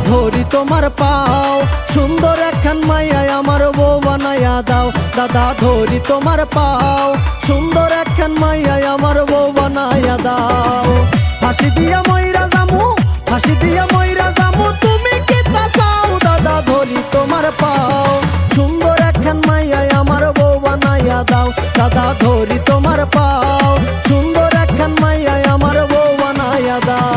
ধরি তোমার পাও, সুন্দর একখান মাইয়ায় আমার বউ বানাইয়া দাও। দাদা ধরি তোমার পাও, সুন্দর একখান মাইয়ায় আমার বউ বানাইয়া দাও। ফাঁসি দিয়া মইরা জামু, ফাঁসি দিয়া মইরা জামু, তুমি কি তা চাও? দাদা ধরি তোমার পাও, সুন্দর একখান মাইয়ায় আমার বউ বানাইয়া দাও। দাদা ধরি তোমার পাও, সুন্দর একখান মাইয়ায় আমার বউ বানাইয়া দাও।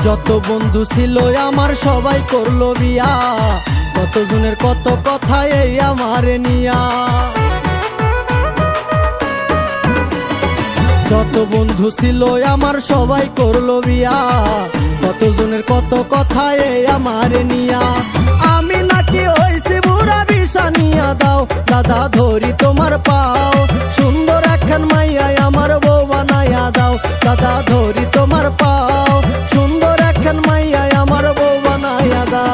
যত বন্ধু ছিল আমার সবাই করলো বিয়া, কতজনের কত কথা এই আমার নিয়া। যত বন্ধু ছিল আমার সবাই করলো বিয়া, কতজনের কত কথা এই আমার নিয়া। আমি নাকি হইছি বুড়া বিষা নিয়া দাও। দাদা ধরি তোমার পাও, সুন্দর একখান মাইয়ায় আমার বউ বানাইয়া দাও। দাদা ধরি তোমার পাও, সুন্দর একখান মাইয়ায় আমার বউ বানাইয়া দাও।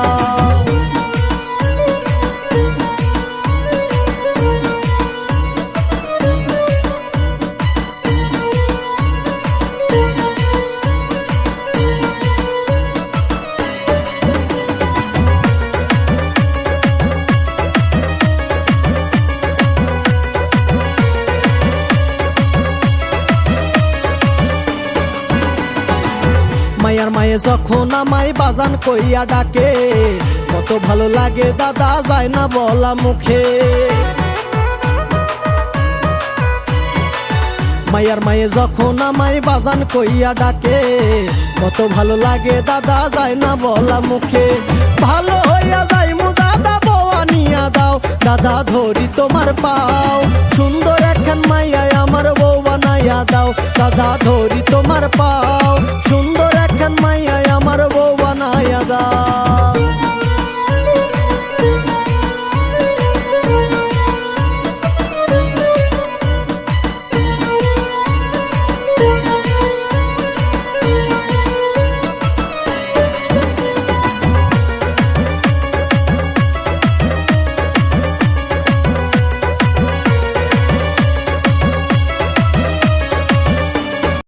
মায়ার মায়ে যখন আমায় বাজান কইয়া ডাকে, কত ভালো লাগে দাদা যায় না বলা মুখে। মায়ার মায়ে যখন আমায় বাজান কইয়া ডাকে, কত ভালো লাগে দাদা যায় না বলা মুখে। ভালো হইয়া যাইমু দাদা বউ আনিয়া দাও। দাদা ধরি তোমার পাও, সুন্দর একখান মাইয়ায় আমার বউ বানাইয়া দাও। দাদা ধরি তোমার পাও, সুন্দর একখান মাইয়ায় আমার বউ বানাইয়া দাও।